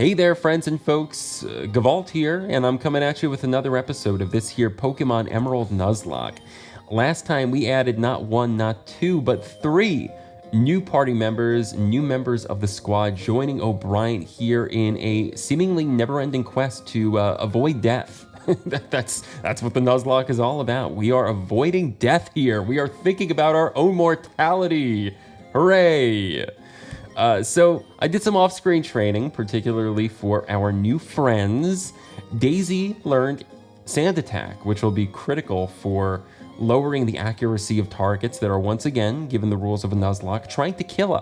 Hey there, friends and folks, gevault here, and I'm coming at you with another episode of this here Pokemon Emerald Nuzlocke. Last time we added not one, not two, but three new party members, new members of the squad joining O'Brien here in a seemingly never-ending quest to avoid death. That's what the Nuzlocke is all about. We are avoiding death here. We are thinking about our own mortality. Hooray! So I did some off-screen training, particularly for our new friends. Daisy learned Sand Attack, which will be critical for lowering the accuracy of targets that are once again, given the rules of a Nuzlocke, trying to kill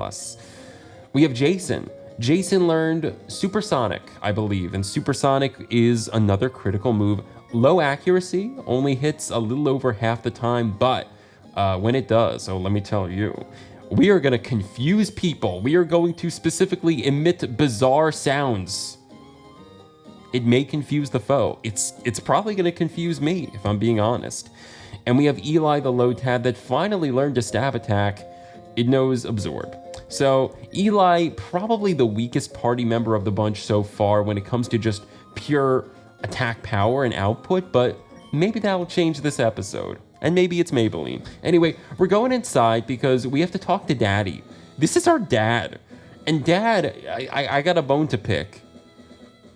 us. We have Jason. Jason learned Supersonic, I believe, and Supersonic is another critical move. Low accuracy, only hits a little over half the time, but when it does, so let me tell you, we are going to confuse people. We are going to specifically emit bizarre sounds. It may confuse the foe. It's probably going to confuse me, if I'm being honest. And we have Eli, the Lotad, that finally learned to Stab Attack. It knows Absorb. So Eli, probably the weakest party member of the bunch so far when it comes to just pure attack power and output, but maybe that will change this episode. And maybe it's Maybelline. Anyway, we're going inside because we have to talk to Daddy. This is our dad. And Dad, I got a bone to pick.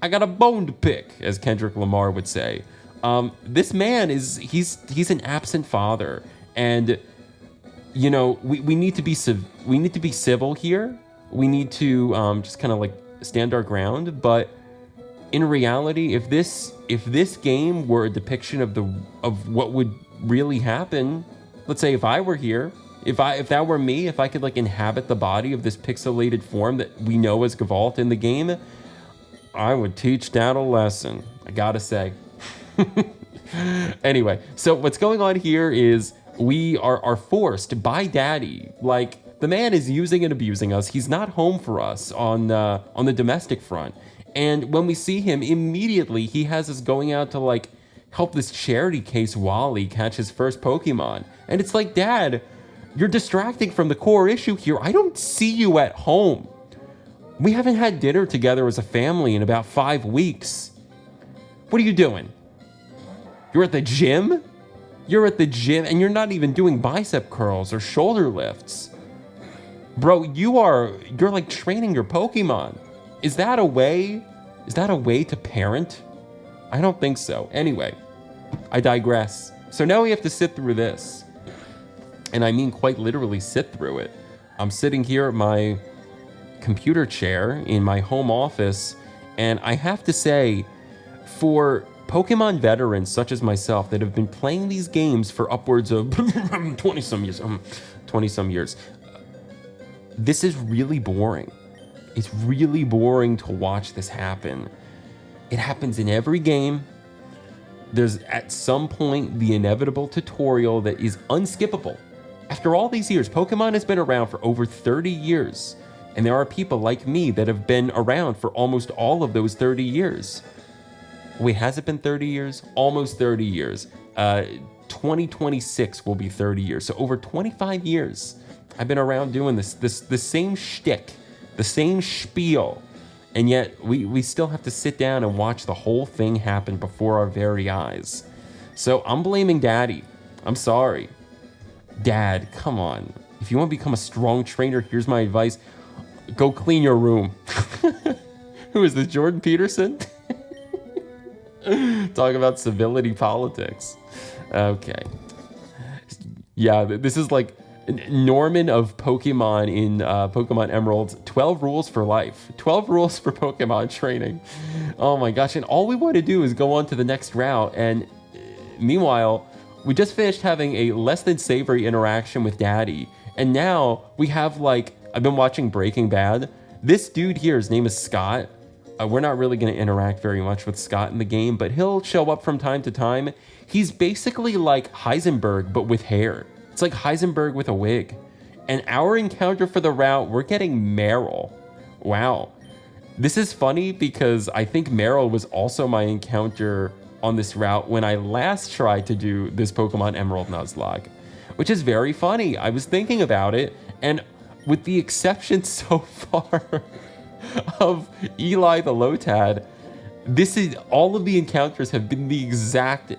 I got a bone to pick, as Kendrick Lamar would say. This man he's an absent father. And, you know, we need to be civil here. We need to just kind of like stand our ground. But in reality, if this game were a depiction of what would really happen, let's say if I were here, if that were me, if I could like inhabit the body of this pixelated form that we know as gevault in the game, I would teach Dad a lesson, I gotta say. Anyway, so what's going on here is we are forced by Daddy, like the man is using and abusing us. He's not home for us on the domestic front, and when we see him, immediately he has us going out to like help this charity case Wally catch his first Pokemon. And it's like, Dad, you're distracting from the core issue here. I don't see you at home. We haven't had dinner together as a family in about 5 weeks. What are you doing? You're at the gym? You're at the gym and you're not even doing bicep curls or shoulder lifts. Bro, you're like training your Pokemon. Is that a way to parent? I don't think so. Anyway, I digress. So now we have to sit through this. And I mean quite literally sit through it. I'm sitting here at my computer chair in my home office, and I have to say, for Pokemon veterans such as myself that have been playing these games for upwards of 20 some years, this is really boring. It's really boring to watch this happen. It happens in every game. There's at some point the inevitable tutorial that is unskippable. After all these years, Pokemon has been around for over 30 years, and there are people like me that have been around for almost all of those 30 years. Wait, has it been 30 years? Almost 30 years. 2026 will be 30 years. So over 25 years, I've been around doing the same shtick, the same spiel. And yet, we still have to sit down and watch the whole thing happen before our very eyes. So I'm blaming Daddy. I'm sorry. Dad, come on. If you want to become a strong trainer, here's my advice. Go clean your room. Who is this, Jordan Peterson? Talk about civility politics. Okay. Yeah, this is like Norman of Pokemon in Pokemon Emerald's 12 rules for life. 12 rules for Pokemon training. Oh my gosh, and all we want to do is go on to the next route, and meanwhile, we just finished having a less than savory interaction with Daddy, and now we have like, I've been watching Breaking Bad. This dude here, his name is Scott. We're not really going to interact very much with Scott in the game, but he'll show up from time to time. He's basically like Heisenberg, but with hair. It's like Heisenberg with a wig. And our encounter for the route, we're getting Meryl. Wow. This is funny because I think Meryl was also my encounter on this route when I last tried to do this Pokemon Emerald Nuzlocke, which is very funny. I was thinking about it, and with the exception so far of Eli the Lotad. This is all of the encounters have been the exact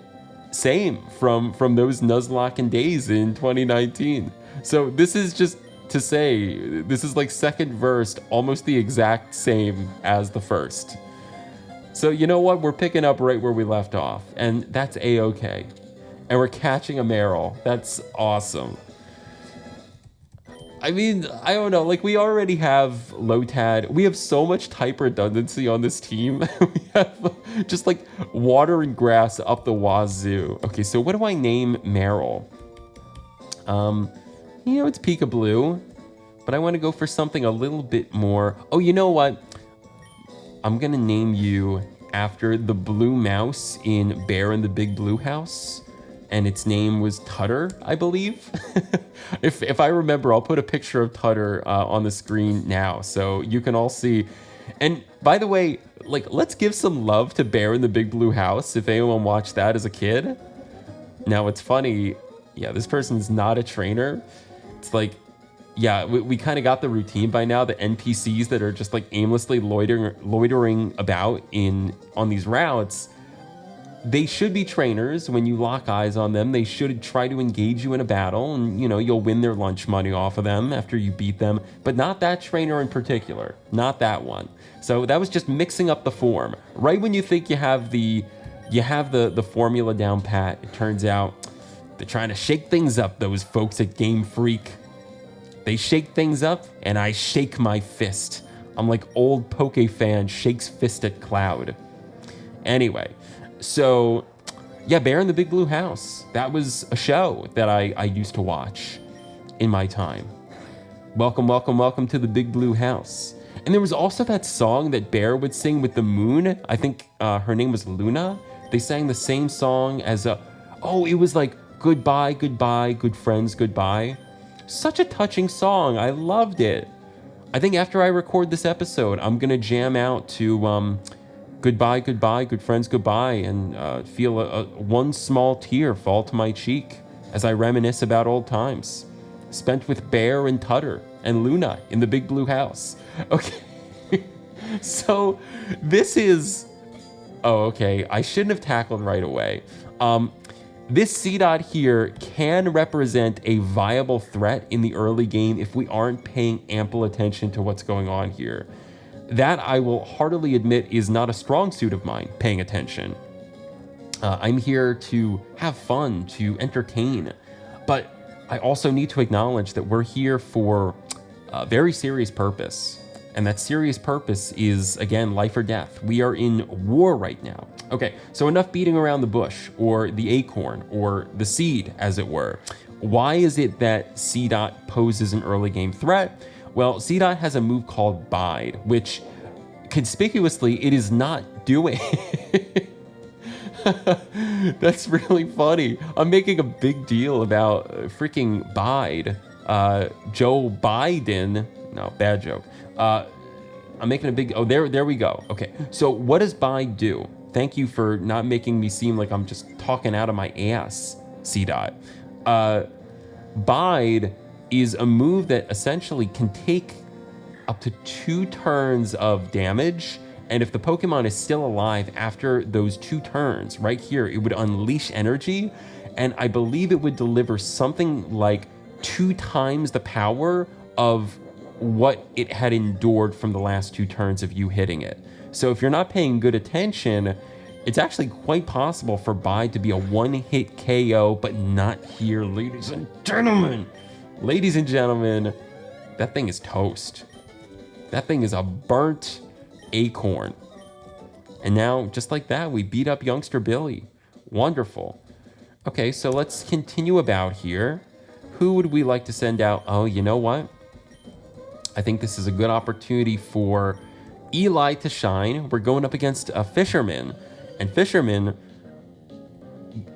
same from those Nuzlocke days in 2019. So this is just to say, this is like second verse, almost the exact same as the first. So you know what? We're picking up right where we left off, and that's A-okay. And we're catching a Meryl. That's awesome. I mean, I don't know, like we already have Lotad. We have so much type redundancy on this team. We have just like water and grass up the wazoo. Okay, so what do I name Meryl? You know, it's Peekaboo, but I want to go for something a little bit more. Oh, you know what? I'm gonna name you after the blue mouse in Bear in the Big Blue House. And its name was Tutter, I believe. If I remember, I'll put a picture of Tutter on the screen now so you can all see. And by the way, like, let's give some love to Bear in the Big Blue House if anyone watched that as a kid. Now, it's funny. Yeah, this person's not a trainer. It's like, yeah, we kind of got the routine by now. The NPCs that are just like aimlessly loitering about on these routes, they should be trainers. When you lock eyes on them, they should try to engage you in a battle, and you know, you'll win their lunch money off of them after you beat them, but not that trainer in particular, not that one. So that was just mixing up the form. Right when you think you have the formula down pat, it turns out they're trying to shake things up, those folks at Game Freak. They shake things up, and I shake my fist. I'm like old Poke fan shakes fist at Cloud. Anyway, so, yeah, Bear in the Big Blue House. That was a show that I used to watch in my time. Welcome, welcome, welcome to the Big Blue House. And there was also that song that Bear would sing with the moon. I think her name was Luna. They sang the same song as it was like, goodbye, goodbye, good friends, goodbye. Such a touching song. I loved it. I think after I record this episode, I'm going to jam out to goodbye, goodbye, good friends, goodbye, and feel one small tear fall to my cheek as I reminisce about old times spent with Bear and Tutter and Luna in the Big Blue House. Okay, so this is... Oh, okay, I shouldn't have tackled right away. This C dot here can represent a viable threat in the early game if we aren't paying ample attention to what's going on here. That, I will heartily admit, is not a strong suit of mine, paying attention. I'm here to have fun, to entertain, but I also need to acknowledge that we're here for a very serious purpose. And that serious purpose is, again, life or death. We are in war right now. Okay, so enough beating around the bush, or the acorn, or the seed, as it were. Why is it that C dot poses an early game threat? Well, C dot has a move called Bide, which conspicuously it is not doing. That's really funny. I'm making a big deal about freaking Bide. Joe Biden. No, bad joke. I'm making a big... Oh, there we go. Okay, so what does Bide do? Thank you for not making me seem like I'm just talking out of my ass, C dot. Bide is a move that essentially can take up to 2 turns of damage, and if the Pokemon is still alive after those 2 turns, right here, it would unleash energy, and I believe it would deliver something like 2 times the power of what it had endured from the last 2 turns of you hitting it. So if you're not paying good attention, it's actually quite possible for Bide to be a one-hit KO, but not here, ladies and gentlemen. Ladies and gentlemen, that thing is toast. That thing is a burnt acorn. And now, just like that, we beat up youngster Billy. Wonderful. Okay, so let's continue about here. Who would we like to send out? Oh, you know what? I think this is a good opportunity for Eli to shine. We're going up against a fisherman. And fishermen,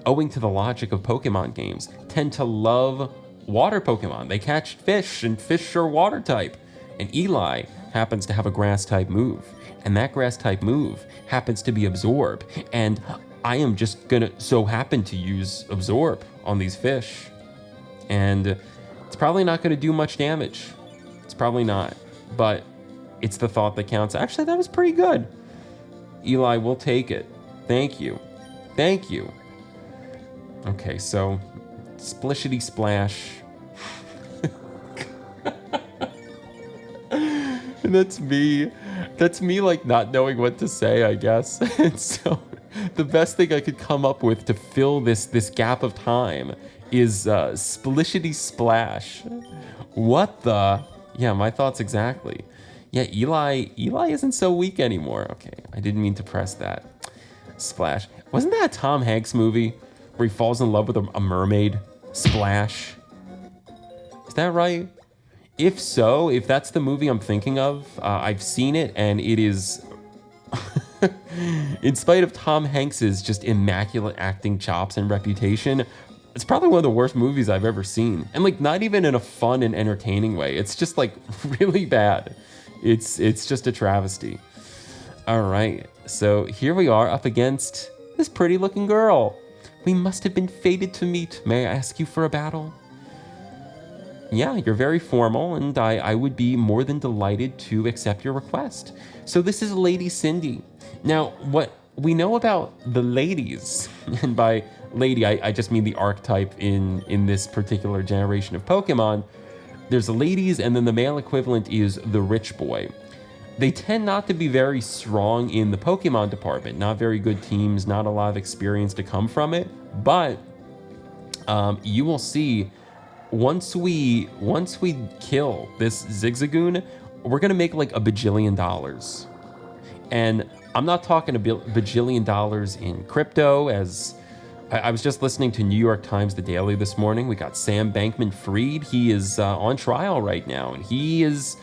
owing to the logic of Pokemon games, tend to love water Pokemon. They catch fish, and fish are water type. And Eli happens to have a grass type move. And that grass type move happens to be Absorb. And I am just gonna so happen to use Absorb on these fish. And it's probably not gonna do much damage. It's probably not. But It's the thought that counts. Actually, that was pretty good. Eli, we'll take it. Thank you. Thank you. Okay, so splishity splash. And that's me. That's me like not knowing what to say, I guess. And so the best thing I could come up with to fill this gap of time is splishity splash. What the? Yeah, my thoughts exactly. Yeah, Eli isn't so weak anymore. Okay, I didn't mean to press that. Splash. Wasn't that a Tom Hanks movie where he falls in love with a mermaid? Splash. Is that right? If so, if that's the movie I'm thinking of, I've seen it, and it is, in spite of Tom Hanks's just immaculate acting chops and reputation, it's probably one of the worst movies I've ever seen. And like, not even in a fun and entertaining way. It's just like really bad. It's just a travesty. All right, so here we are up against this pretty looking girl. We must have been fated to meet. May I ask you for a battle? Yeah, you're very formal, and I would be more than delighted to accept your request. So this is Lady Cindy. Now, what we know about the ladies, and by lady, I just mean the archetype in this particular generation of Pokemon, there's the ladies, and then the male equivalent is the rich boy. They tend not to be very strong in the Pokemon department, not very good teams, not a lot of experience to come from it, but you will see once we kill this Zigzagoon, we're gonna make like $1 bajillion. And I'm not talking $1 bajillion in crypto, as I was just listening to New York Times The Daily this morning. We got Sam Bankman-Fried. He is on trial right now, and he is,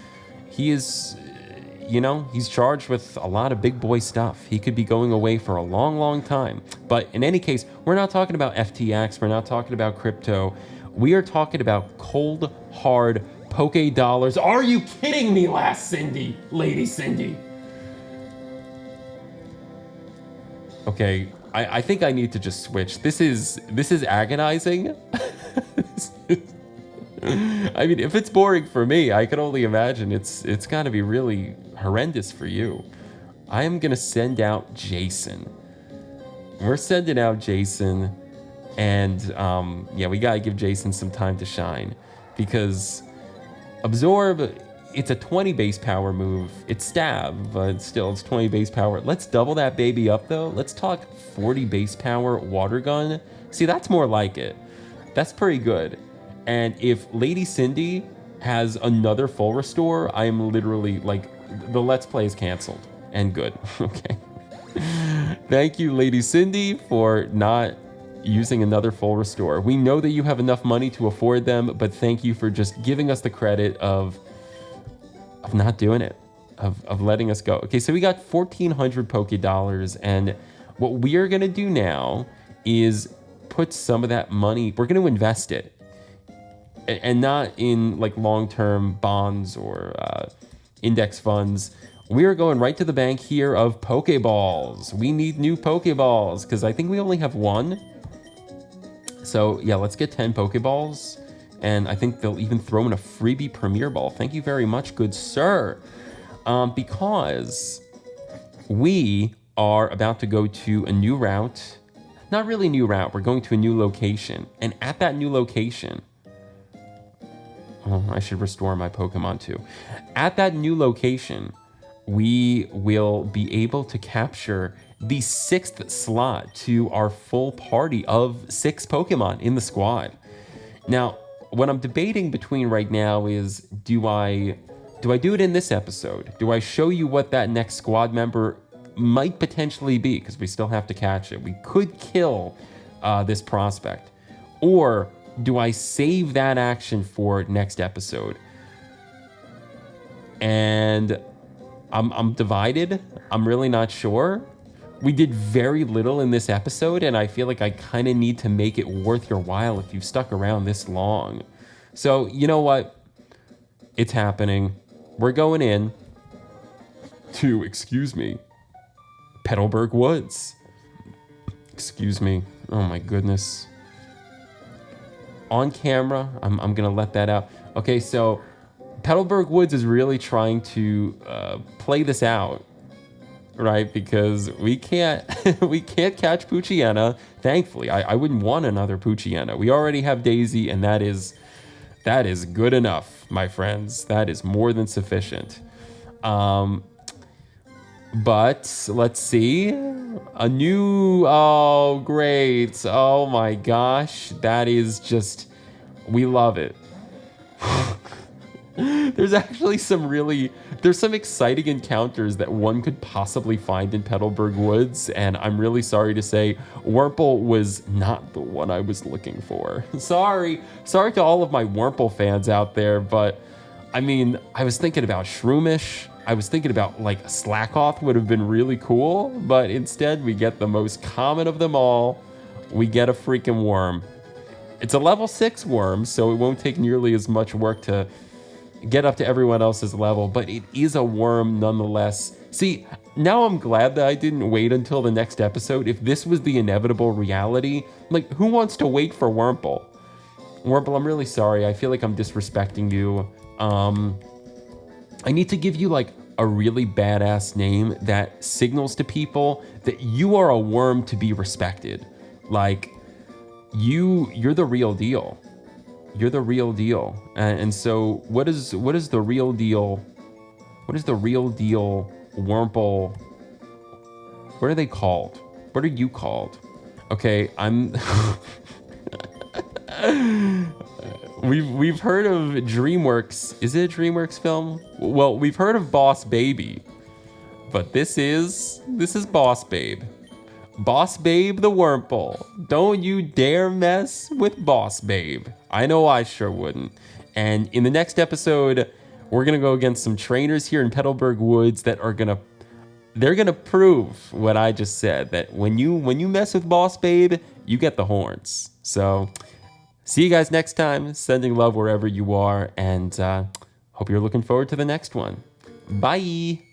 you know, he's charged with a lot of big boy stuff. He could be going away for a long, long time. But in any case, we're not talking about FTX. We're not talking about crypto. We are talking about cold, hard Poke dollars. Are you kidding me, Lady Cindy? Okay, I think I need to just switch. This is agonizing. I mean, if it's boring for me, I can only imagine it's gotta be really horrendous for you. I am gonna send out Jason. We're sending out Jason. And yeah, we gotta give Jason some time to shine, because Absorb, it's a 20 base power move. It's stab, but still it's 20 base power. Let's double that baby up though. Let's talk 40 base power water gun. See, that's more like it. That's pretty good. And if Lady Cindy has another full restore, I am literally like, the Let's Play is canceled and good. Okay. Thank you, Lady Cindy, for not using another full restore. We know that you have enough money to afford them, but thank you for just giving us the credit of not doing it, of letting us go. Okay, so we got 1,400 Poke Dollars, and what we are gonna do now is put some of that money, we're gonna invest it, and not in like long-term bonds or index funds. We are going right to the bank here of Pokeballs. We need new Pokeballs, because I think we only have one. So yeah, let's get 10 Pokeballs, and I think they'll even throw in a freebie Premier Ball. Thank you very much, good sir. Because we are about to go to a new route. Not really new route, we're going to a new location. And at that new location, oh, I should restore my Pokemon too. At that new location, we will be able to capture the 6th slot to our full party of 6 Pokemon in the squad. Now, what I'm debating between right now is, do I do it in this episode? Do I show you what that next squad member might potentially be? Because we still have to catch it. We could kill this prospect. Or do I save that action for next episode? And I'm divided. I'm really not sure. We did very little in this episode, and I feel like I kind of need to make it worth your while if you've stuck around this long. So, you know what? It's happening. We're going in to, excuse me, Petalburg Woods. Excuse me. Oh my goodness. On camera, I'm gonna let that out. Okay, so Petalburg Woods is really trying to play this out, right? Because we can't we can't catch Poochyena. Thankfully, I wouldn't want another Poochyena. We already have Daisy, and that is good enough, my friends. That is more than sufficient. But let's see. A new, oh, great. Oh my gosh. That is just, we love it. There's actually there's some exciting encounters that one could possibly find in Petalburg Woods, and I'm really sorry to say Wurmple was not the one I was looking for. Sorry to all of my Wurmple fans out there, but I mean, I was thinking about Shroomish. I was thinking about like Slackoth would have been really cool, but instead we get the most common of them all. We get a freaking worm. It's a level 6 worm, so it won't take nearly as much work to get up to everyone else's level, but it is a worm nonetheless. See, now I'm glad that I didn't wait until the next episode. If this was the inevitable reality, like, who wants to wait for Wurmple? Wurmple, I'm really sorry. I feel like I'm disrespecting you. I need to give you like a really badass name that signals to people that you are a worm to be respected. Like, you're the real deal. You're the real deal. And so what is the real deal? What is the real deal Wurmple? What are they called? What are you called? Okay, I'm We've heard of DreamWorks. Is it a DreamWorks film? Well, we've heard of Boss Baby. But this is Boss Babe. Boss Babe the Wurmple. Don't you dare mess with Boss Babe. I know I sure wouldn't. And in the next episode, we're gonna go against some trainers here in Petalburg Woods that are gonna prove what I just said, that when you mess with Boss Babe, you get the horns. So see you guys next time. Sending love wherever you are, and hope you're looking forward to the next one. Bye.